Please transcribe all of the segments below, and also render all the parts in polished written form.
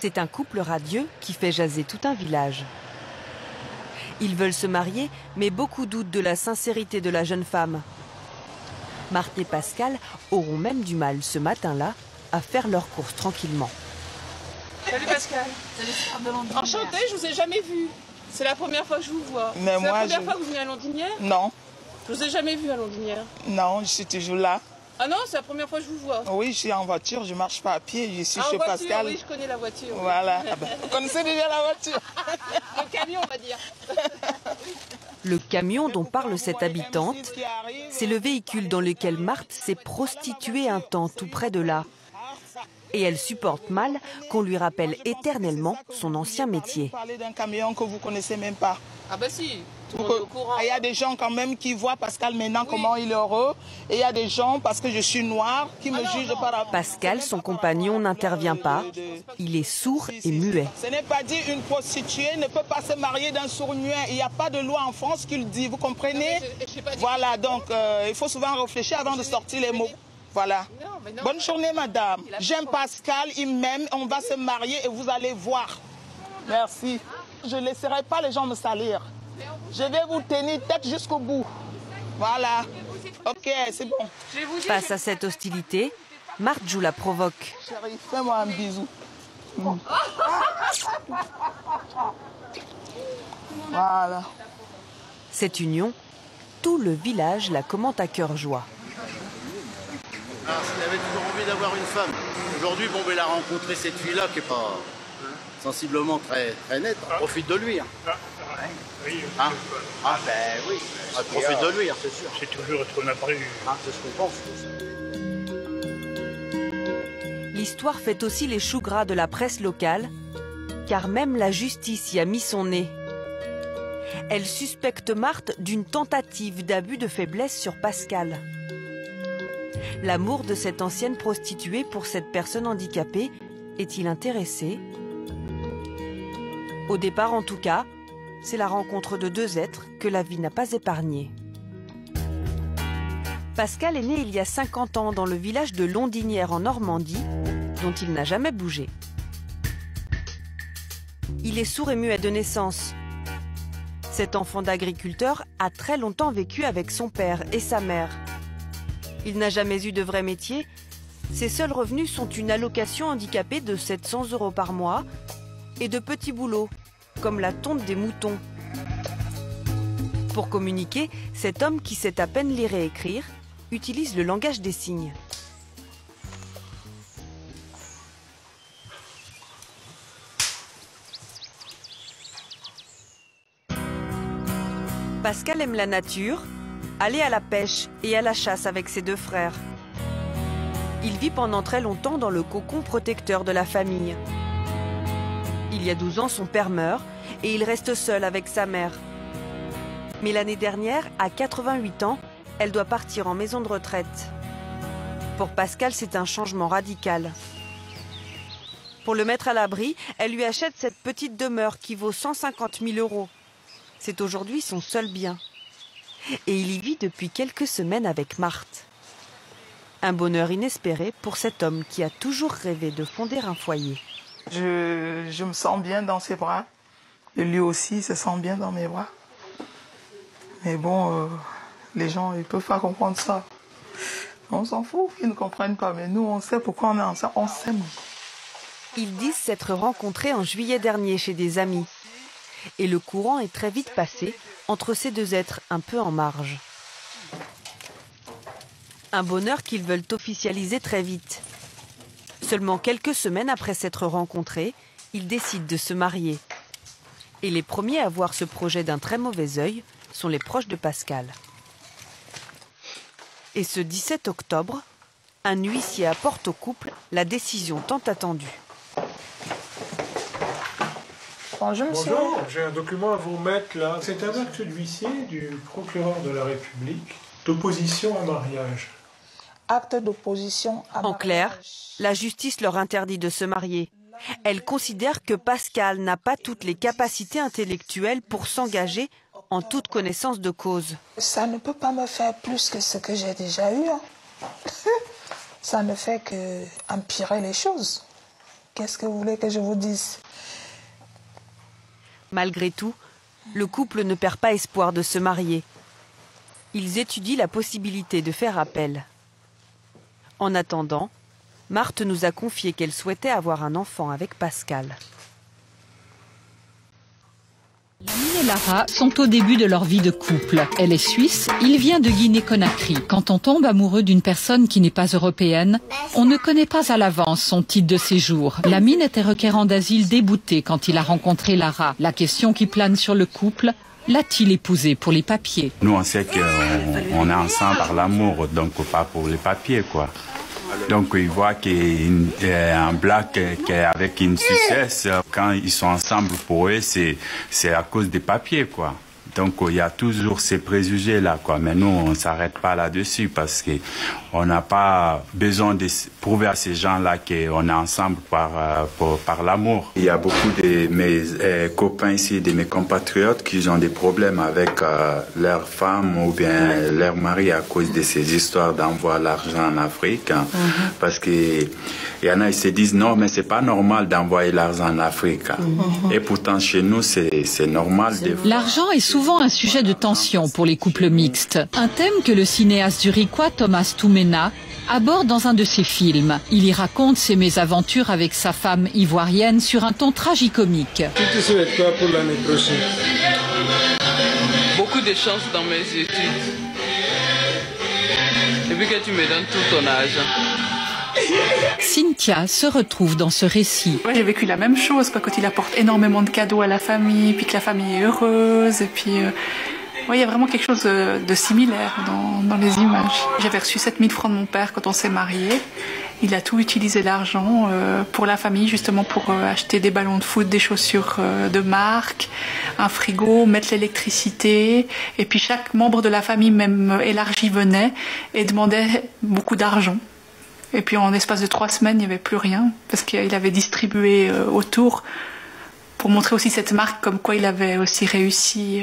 C'est un couple radieux qui fait jaser tout un village. Ils veulent se marier, mais beaucoup doutent de la sincérité de la jeune femme. Marthe et Pascal auront même du mal ce matin-là à faire leurs courses tranquillement. Salut Pascal. Enchantée, je vous ai jamais vu. C'est la première fois que je vous vois. C'est la première fois que vous venez à Landinière? Non. Je vous ai jamais vu à Landinière. Non, je suis toujours là. Ah non, c'est la première fois que je vous vois. Oui, je suis en voiture, je marche pas à pied, je suis chez Pascal. Oui, je connais la voiture. Oui. Voilà. Ah ben, vous connaissez déjà la voiture? Le camion, on va dire. Le camion dont parle cette habitante, c'est le véhicule dans lequel Marthe s'est prostituée un temps tout près de là. Et elle supporte mal qu'on lui rappelle éternellement son ancien métier. Vous parlez d'un camion que vous connaissez même pas. Ah bah si, tout le monde est au courant. Il y a des gens quand même qui voient Pascal maintenant comment il est heureux. Et il y a des gens, parce que je suis noire, qui me jugent par rapport. Pascal, son compagnon, n'intervient pas. Il est sourd et muet. Ce n'est pas dit une prostituée ne peut pas se marier d'un sourd-muet. Il n'y a pas de loi en France qui le dit, vous comprenez? Voilà, donc il faut souvent réfléchir avant de sortir les mots. Voilà. Bonne journée, madame. J'aime Pascal, il m'aime, on va se marier et vous allez voir. Merci. Je ne laisserai pas les gens me salir. Je vais vous tenir tête jusqu'au bout. Voilà. Ok, c'est bon. Face à cette hostilité, Marthe joue la provoque. Chérie, fais-moi un bisou. Voilà. Cette union, tout le village la commente à cœur joie. Alors, s'il avait toujours envie d'avoir une femme. Aujourd'hui, bon, il a rencontré cette fille-là qui n'est pas sensiblement très nette. Profite de lui. Hein. Hein? Ah ben oui, profite de lui, hein, c'est sûr. C'est toujours être on a prévu. C'est ce qu'on pense. L'histoire fait aussi les choux gras de la presse locale, car même la justice y a mis son nez. Elle suspecte Marthe d'une tentative d'abus de faiblesse sur Pascal. L'amour de cette ancienne prostituée pour cette personne handicapée est-il intéressé? Au départ, en tout cas, c'est la rencontre de deux êtres que la vie n'a pas épargnés. Pascal est né il y a 50 ans dans le village de Londinière en Normandie, dont il n'a jamais bougé. Il est sourd et muet de naissance. Cet enfant d'agriculteur a très longtemps vécu avec son père et sa mère. Il n'a jamais eu de vrai métier. Ses seuls revenus sont une allocation handicapée de 700 € par mois et de petits boulots, comme la tonte des moutons. Pour communiquer, cet homme qui sait à peine lire et écrire utilise le langage des signes. Pascal aime la nature, aller à la pêche et à la chasse avec ses deux frères. Il vit pendant très longtemps dans le cocon protecteur de la famille. Il y a 12 ans, son père meurt et il reste seul avec sa mère. Mais l'année dernière, à 88 ans, elle doit partir en maison de retraite. Pour Pascal, c'est un changement radical. Pour le mettre à l'abri, elle lui achète cette petite demeure qui vaut 150 000 €. C'est aujourd'hui son seul bien. Et il y vit depuis quelques semaines avec Marthe. Un bonheur inespéré pour cet homme qui a toujours rêvé de fonder un foyer. Je me sens bien dans ses bras. Et lui aussi se sent bien dans mes bras. Mais bon, les gens, ils ne peuvent pas comprendre ça. On s'en fout qu'ils ne comprennent pas. Mais nous, on sait pourquoi on est ensemble. On s'aime. Ils disent s'être rencontrés en juillet dernier chez des amis. Et le courant est très vite passé entre ces deux êtres un peu en marge. Un bonheur qu'ils veulent officialiser très vite. Seulement quelques semaines après s'être rencontrés, ils décident de se marier. Et les premiers à voir ce projet d'un très mauvais œil sont les proches de Pascal. Et ce 17 octobre, un huissier apporte au couple la décision tant attendue. Bonjour, monsieur. Bonjour, j'ai un document à vous remettre là. C'est un acte d'huissier du procureur de la République d'opposition à mariage. Acte d'opposition à mariage. En clair, la justice leur interdit de se marier. Elle considère que Pascal n'a pas toutes les capacités intellectuelles pour s'engager en toute connaissance de cause. Ça ne peut pas me faire plus que ce que j'ai déjà eu. Ça ne fait que empirer les choses. Qu'est-ce que vous voulez que je vous dise? Malgré tout, le couple ne perd pas espoir de se marier. Ils étudient la possibilité de faire appel. En attendant, Marthe nous a confié qu'elle souhaitait avoir un enfant avec Pascal. Lamine et Lara sont au début de leur vie de couple. Elle est suisse, il vient de Guinée-Conakry. Quand on tombe amoureux d'une personne qui n'est pas européenne, on ne connaît pas à l'avance son titre de séjour. Lamine était requérant d'asile déboutée quand il a rencontré Lara. La question qui plane sur le couple, l'a-t-il épousé pour les papiers? Nous, on sait qu'on est ensemble par l'amour, donc pas pour les papiers, quoi. Donc, ils voient qu'il y a un black qui est avec une suissesse. Quand ils sont ensemble, pour eux, c'est à cause des papiers, quoi. Donc, il y a toujours ces préjugés-là, quoi. Mais nous, on ne s'arrête pas là-dessus parce qu'on n'a pas besoin de prouver à ces gens-là qu'on est ensemble par l'amour. Il y a beaucoup de mes copains ici, de mes compatriotes qui ont des problèmes avec leur femme ou bien leur mari à cause de ces histoires d'envoi l'argent en Afrique. Parce qu'il y en a, ils se disent non, mais c'est pas normal d'envoyer l'argent en Afrique. Et pourtant, chez nous, c'est normal. L'argent est souvent un sujet de tension pour les couples mixtes. Un thème que le cinéaste zurichois Thomas Toumena aborde dans un de ses films. Il y raconte ses mésaventures avec sa femme ivoirienne sur un ton tragicomique. Tu te souhaites quoi pour l'année prochaine? Beaucoup de chance dans mes études. Et puis que tu me donnes tout ton argent. Cynthia se retrouve dans ce récit. Ouais, j'ai vécu la même chose quand il apporte énormément de cadeaux à la famille, puis que la famille est heureuse, et puis il y a vraiment quelque chose de similaire dans les images. J'avais reçu 7000 francs de mon père quand on s'est mariés. Il a tout utilisé l'argent pour la famille, justement pour acheter des ballons de foot, des chaussures de marque, un frigo, mettre l'électricité. Et puis chaque membre de la famille, même élargi, venait et demandait beaucoup d'argent. Et puis en l'espace de 3 semaines, il n'y avait plus rien, parce qu'il avait distribué autour pour montrer aussi cette marque comme quoi il avait aussi réussi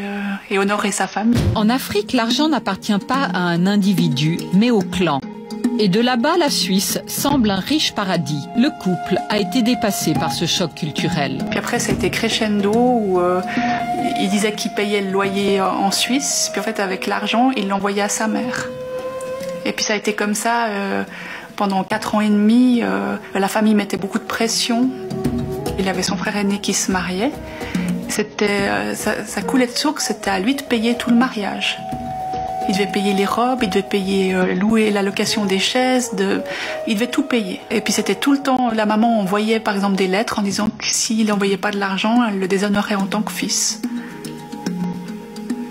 et honoré sa famille. En Afrique, l'argent n'appartient pas à un individu, mais au clan. Et de là-bas, la Suisse semble un riche paradis. Le couple a été dépassé par ce choc culturel. Puis après, ça a été crescendo, où il disait qu'il payait le loyer en Suisse, puis en fait, avec l'argent, il l'envoyait à sa mère. Et puis ça a été comme ça... Pendant 4 ans et demi, la famille mettait beaucoup de pression. Il avait son frère aîné qui se mariait. Ça coulait de source, c'était à lui de payer tout le mariage. Il devait payer les robes, il devait payer louer la location des chaises, il devait tout payer. Et puis c'était tout le temps, la maman envoyait par exemple des lettres en disant que s'il n'envoyait pas de l'argent, elle le déshonorait en tant que fils.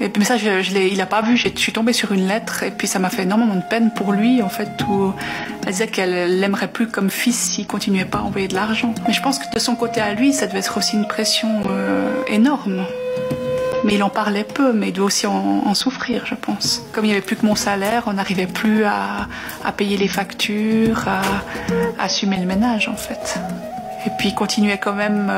Et puis ça, il n'a pas vu, je suis tombée sur une lettre et puis ça m'a fait énormément de peine pour lui, en fait, où elle disait qu'elle l'aimerait plus comme fils s'il continuait pas à envoyer de l'argent. Mais je pense que de son côté à lui, ça devait être aussi une pression énorme. Mais il en parlait peu, mais il doit aussi en souffrir, je pense. Comme il n'y avait plus que mon salaire, on n'arrivait plus à payer les factures, à assumer le ménage, en fait. Et puis il continuait quand même,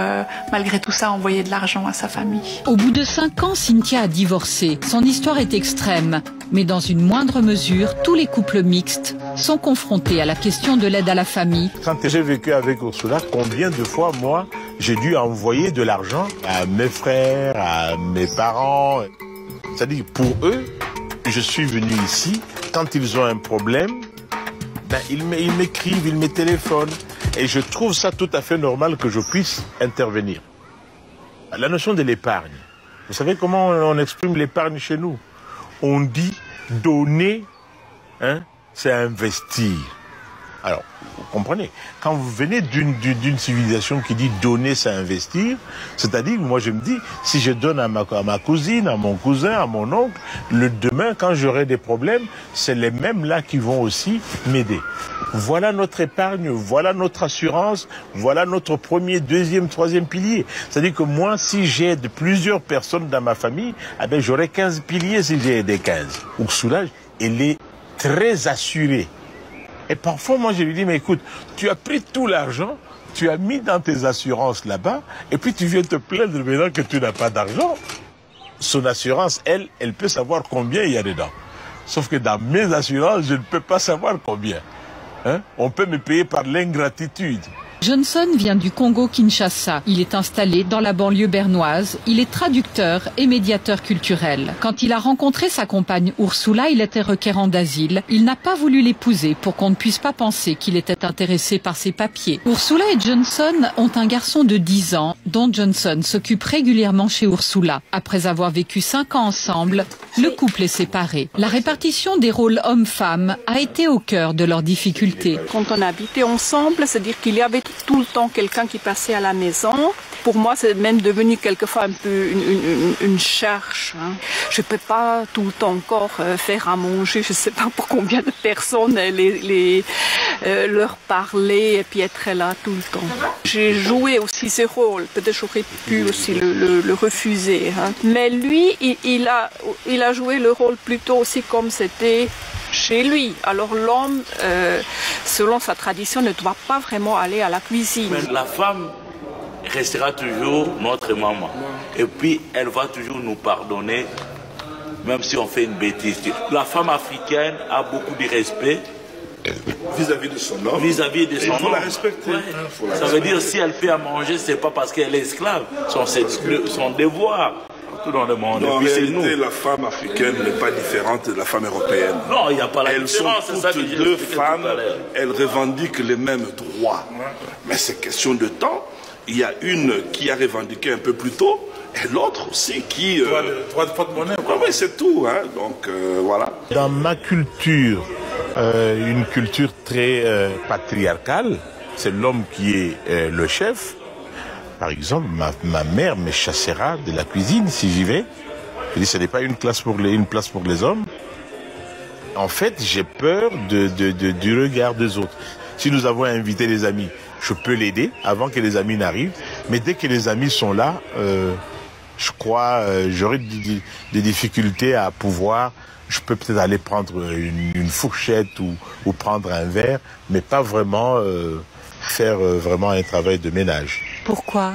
malgré tout ça, à envoyer de l'argent à sa famille. Au bout de 5 ans, Cynthia a divorcé. Son histoire est extrême. Mais dans une moindre mesure, tous les couples mixtes sont confrontés à la question de l'aide à la famille. Quand j'ai vécu avec Ursula, combien de fois, moi, j'ai dû envoyer de l'argent à mes frères, à mes parents. C'est-à-dire, pour eux, je suis venu ici, quand ils ont un problème, ils m'écrivent, ils me téléphonent. Et je trouve ça tout à fait normal que je puisse intervenir. La notion de l'épargne. Vous savez comment on exprime l'épargne chez nous? On dit donner, c'est investir. Alors, vous comprenez, quand vous venez d'une civilisation qui dit donner, c'est investir, c'est-à-dire, moi je me dis, si je donne à ma cousine, à mon cousin, à mon oncle, le demain, quand j'aurai des problèmes, c'est les mêmes là qui vont aussi m'aider. Voilà notre épargne, voilà notre assurance, voilà notre premier, deuxième, troisième pilier. C'est-à-dire que moi, si j'aide plusieurs personnes dans ma famille, j'aurai 15 piliers si j'ai aidé 15. Ursula, elle est très assurée. Et parfois, moi, je lui dis, mais écoute, tu as pris tout l'argent, tu as mis dans tes assurances là-bas, et puis tu viens te plaindre maintenant que tu n'as pas d'argent. Son assurance, elle peut savoir combien il y a dedans. Sauf que dans mes assurances, je ne peux pas savoir combien. On peut me payer par l'ingratitude. Johnson vient du Congo-Kinshasa. Il est installé dans la banlieue bernoise. Il est traducteur et médiateur culturel. Quand il a rencontré sa compagne Ursula, il était requérant d'asile. Il n'a pas voulu l'épouser pour qu'on ne puisse pas penser qu'il était intéressé par ses papiers. Ursula et Johnson ont un garçon de 10 ans dont Johnson s'occupe régulièrement chez Ursula. Après avoir vécu 5 ans ensemble, le couple est séparé. La répartition des rôles hommes-femmes a été au cœur de leurs difficultés. Quand on habitait ensemble, c'est-à-dire qu'il y avait tout le temps quelqu'un qui passait à la maison. Pour moi, c'est même devenu quelquefois un peu une charge. Je ne peux pas tout le temps encore faire à manger. Je ne sais pas pour combien de personnes leur parler et puis être là tout le temps. J'ai joué aussi ce rôle. Peut-être j'aurais pu aussi le refuser. Mais lui, il a joué le rôle plutôt aussi comme c'était chez lui. Alors l'homme, selon sa tradition, ne doit pas vraiment aller à la cuisine. Mais la femme restera toujours notre maman. Et puis elle va toujours nous pardonner, même si on fait une bêtise. La femme africaine a beaucoup de respect vis-à-vis de son homme. Vis-à-vis de son homme. Il faut la respecter. Ouais. Ça veut dire si elle fait à manger, c'est pas parce qu'elle est esclave. Son devoir. Tout dans le monde. En réalité, la femme africaine n'est pas différente de la femme européenne. Non, il n'y a pas la différence. Elles sont toutes deux femmes, elles revendiquent les mêmes droits. Mais c'est question de temps. Il y a une qui a revendiqué un peu plus tôt, et l'autre aussi qui... Droit de porte-monnaie. Oui, c'est tout. Hein. Donc, voilà. Dans ma culture, une culture très patriarcale, c'est l'homme qui est le chef. Par exemple, ma mère me chassera de la cuisine si j'y vais. Je dis, ce n'est pas une place pour les hommes. En fait, j'ai peur du regard des autres. Si nous avons invité des amis, je peux l'aider avant que les amis n'arrivent. Mais dès que les amis sont là, je crois j'aurai des difficultés à pouvoir... Je peux peut-être aller prendre une fourchette ou prendre un verre, mais pas vraiment faire vraiment un travail de ménage. Pourquoi?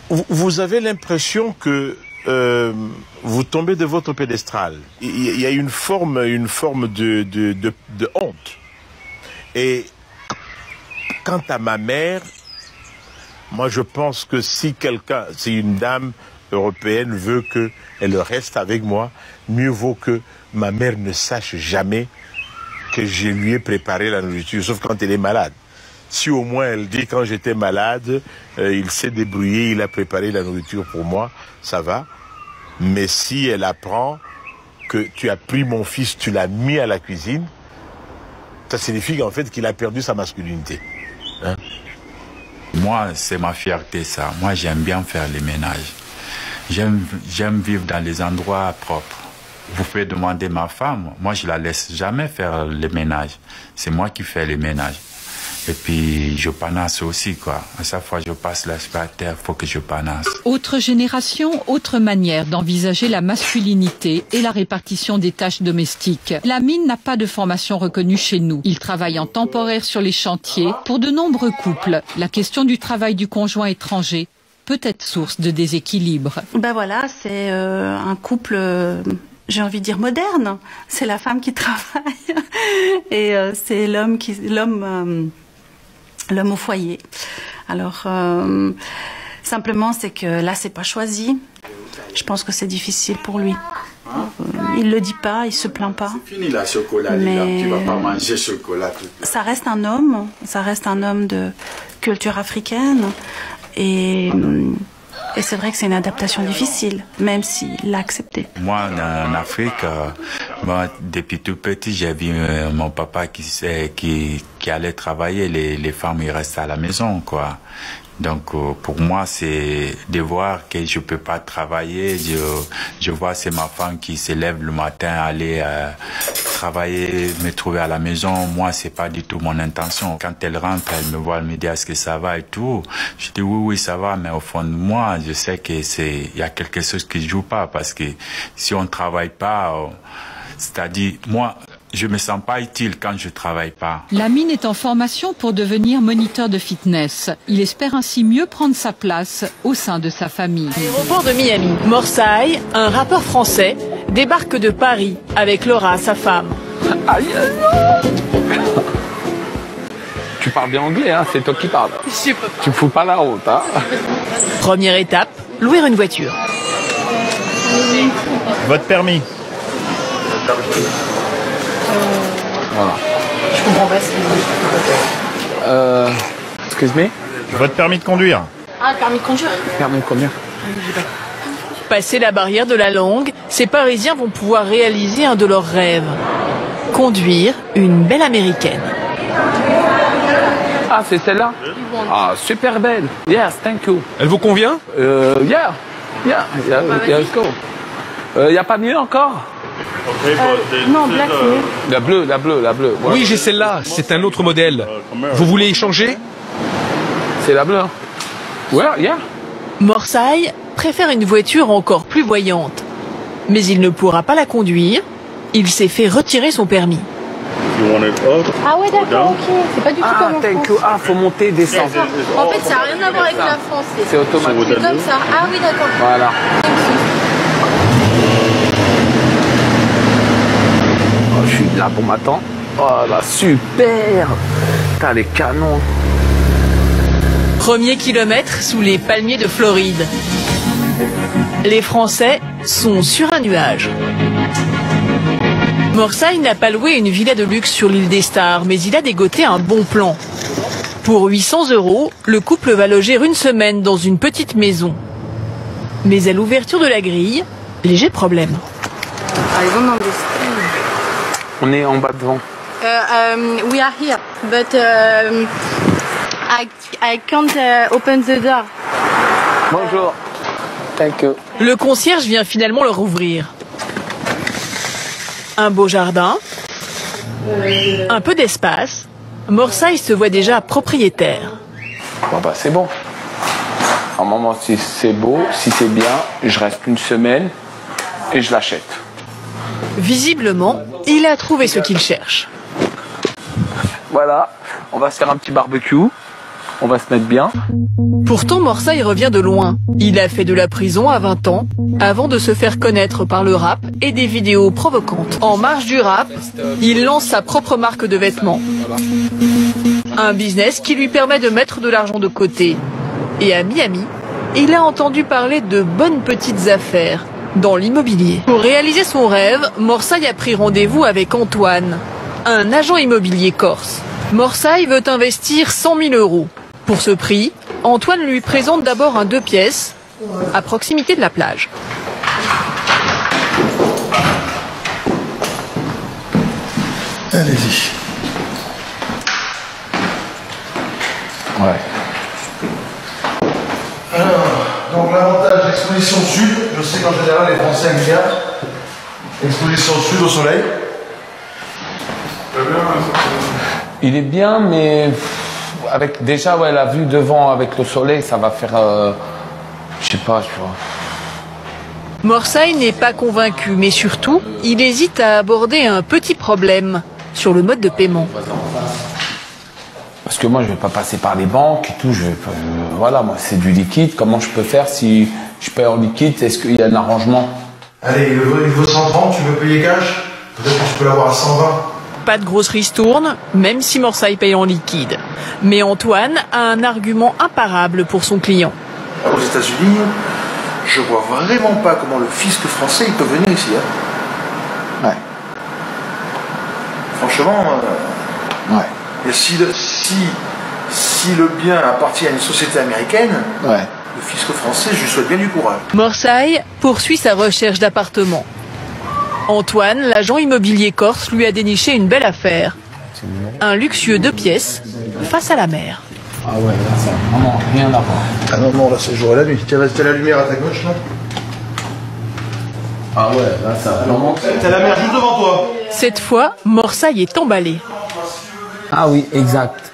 Vous avez l'impression que vous tombez de votre pédestal. Il y a une forme de honte. Et quant à ma mère, moi je pense que si une dame européenne veut qu'elle reste avec moi, mieux vaut que ma mère ne sache jamais que je lui ai préparé la nourriture, sauf quand elle est malade. Si au moins elle dit quand j'étais malade, il s'est débrouillé, il a préparé la nourriture pour moi, ça va. Mais si elle apprend que tu as pris mon fils, tu l'as mis à la cuisine, ça signifie en fait qu'il a perdu sa masculinité. Hein? Moi, c'est ma fierté ça. Moi, j'aime bien faire les ménages. J'aime vivre dans les endroits propres. Vous pouvez demander ma femme, moi je la laisse jamais faire les ménages. C'est moi qui fais les ménages. Et puis je panasse aussi quoi. À chaque fois que je passe l'aspirateur, il faut que je panasse. Autre génération, autre manière d'envisager la masculinité et la répartition des tâches domestiques. Lamine n'a pas de formation reconnue chez nous. Il travaille en temporaire sur les chantiers. Pour de nombreux couples, la question du travail du conjoint étranger peut être source de déséquilibre. Ben voilà, c'est un couple, j'ai envie de dire moderne. C'est la femme qui travaille et c'est l'homme au foyer. Alors simplement, c'est que là, c'est pas choisi. Je pense que c'est difficile pour lui. Il le dit pas, il se plaint pas. C'est fini la chocolat, mais tu vas pas manger chocolat. Ça reste un homme de culture africaine. Et c'est vrai que c'est une adaptation difficile, même s'il l'a accepté. Moi, en Afrique, depuis tout petit, j'ai vu mon papa qui allait travailler. Les femmes, ils restent à la maison, quoi. Donc, pour moi, c'est de voir que je peux pas travailler. Je vois, c'est ma femme qui se lève le matin, aller travailler, me trouver à la maison. Moi, c'est pas du tout mon intention. Quand elle rentre, elle me voit, elle me dit est-ce que ça va et tout. Je dis oui, ça va, mais au fond de moi, je sais que il y a quelque chose qui joue pas parce que si on travaille pas, c'est-à-dire moi, je me sens pas utile quand je travaille pas. Lamine est en formation pour devenir moniteur de fitness. Il espère ainsi mieux prendre sa place au sein de sa famille. Aéroport de Miami. Morsaï, un rappeur français, débarque de Paris avec Laura, sa femme. Tu parles bien anglais, hein, c'est toi qui parles. Je peux pas. Tu fous pas la route, hein. Première étape, louer une voiture. Votre permis. Voilà. Je comprends pas ce qu'il dit. Excuse me. Votre permis de conduire. Ah, permis de conduire. Permis de conduire. Passer la barrière de la langue, ces Parisiens vont pouvoir réaliser un de leurs rêves. Conduire une belle américaine. Ah, c'est celle-là? Ah, super belle. Yes, thank you. Elle vous convient? Yeah, let's go. Y a pas mieux encore? Non, black, La bleue. Ouais. Oui, j'ai celle-là. C'est un autre modèle. Vous voulez y changer? C'est la bleue. Ouais, yeah. Morsaï préfère une voiture encore plus voyante. Mais il ne pourra pas la conduire. Il s'est fait retirer son permis. Ah ouais, d'accord, ok. C'est pas du tout comme en thank France. you. Ah, faut monter, descendre. En fait, ça n'a rien à voir avec la France. C'est automatique. C'est comme ça. Ah oui, d'accord. Voilà. Oh, je suis là pour m'attendre. Oh là, super. Putain, les canons. Premier kilomètre sous les palmiers de Floride. Les Français sont sur un nuage. Morsaï n'a pas loué une villa de luxe sur l'île des Stars, mais il a dégoté un bon plan. Pour 800 €, le couple va loger une semaine dans une petite maison. Mais à l'ouverture de la grille, léger problème. On est en bas devant. We are here, but I can't open the door. Bonjour. Thank you. Le concierge vient finalement leur ouvrir. Un beau jardin, un peu d'espace. Morsaï se voit déjà propriétaire. Bon bah c'est bon. À un moment, si c'est beau, si c'est bien, je reste une semaine et je l'achète. Visiblement, il a trouvé ce qu'il cherche. Voilà, on va se faire un petit barbecue. On va se mettre bien. Pourtant, Morsaï revient de loin. Il a fait de la prison à 20 ans, avant de se faire connaître par le rap et des vidéos provocantes. En marge du rap, il lance sa propre marque de vêtements. Un business qui lui permet de mettre de l'argent de côté. Et à Miami, il a entendu parler de bonnes petites affaires dans l'immobilier. Pour réaliser son rêve, Morsaï a pris rendez-vous avec Antoine, un agent immobilier corse. Morsaï veut investir 100 000 €. Pour ce prix, Antoine lui présente d'abord un 2 pièces à proximité de la plage. Allez-y. Ouais. Alors, donc l'avantage d'exposition sud, je sais qu'en général les Français aiment bien. Exposition sud au soleil. Il est bien, mais avec déjà la vue devant avec le soleil, ça va faire, je sais pas, tu vois. Morsaï n'est pas convaincu, mais surtout, il hésite à aborder un petit problème sur le mode de paiement. Parce que moi, je vais pas passer par les banques et tout. Voilà, moi, c'est du liquide. Comment je peux faire si je paye en liquide? Est-ce qu'il y a un arrangement? Allez, il veut 130, tu veux payer cash? Peut-être que tu peux l'avoir à 120. Pas de grosse ristourne, même si Morsaï paye en liquide. Mais Antoine a un argument imparable pour son client. Aux États-Unis, je vois vraiment pas comment le fisc français il peut venir ici. Hein. Ouais. Franchement, ouais. Et si le bien appartient à une société américaine, ouais. Le fisc français, je lui souhaite bien du courage. Morsaï poursuit sa recherche d'appartement. Antoine, l'agent immobilier corse, lui a déniché une belle affaire. Un luxueux 2 pièces face à la mer. Ah ouais, là, ça n'a vraiment rien à voir. Ah non, là, c'est le jour et la nuit. T'as la lumière à ta gauche, là? Ah ouais, là, ça vraiment... T'as la mer juste devant toi. Cette fois, Morsaï est emballé. Ah oui, exact.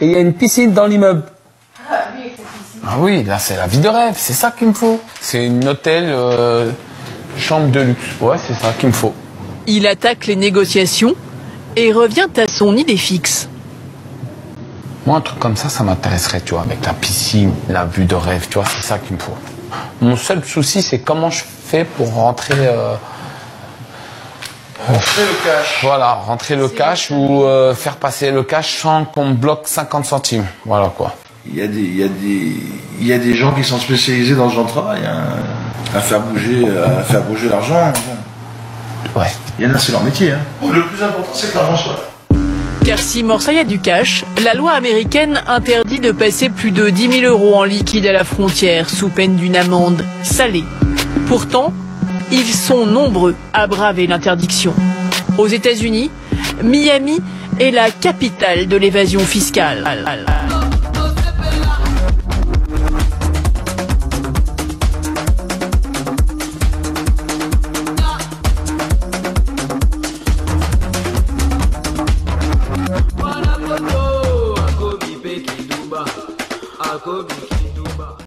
Et il y a une piscine dans l'immeuble. Ah oui, là, c'est la vie de rêve. C'est ça qu'il me faut. C'est une hôtel... chambre de luxe, ouais, c'est ça qu'il me faut. Il attaque les négociations et revient à son idée fixe. Moi, un truc comme ça m'intéresserait, tu vois, avec la piscine, la vue de rêve, tu vois, c'est ça qu'il me faut. Mon seul souci, c'est comment je fais pour rentrer Rentrer le cash. Voilà, rentrer le cash ou faire passer le cash sans qu'on bloque 50 centimes. Voilà quoi. Il y a des gens qui sont spécialisés dans ce genre de travail, hein, à faire bouger l'argent. Ouais. Il y en a, c'est leur métier. Hein. Le plus important, c'est que l'argent soit là. Car si Morsaï a du cash, la loi américaine interdit de passer plus de 10 000 € en liquide à la frontière sous peine d'une amende salée. Pourtant, ils sont nombreux à braver l'interdiction. Aux États-Unis, Miami est la capitale de l'évasion fiscale.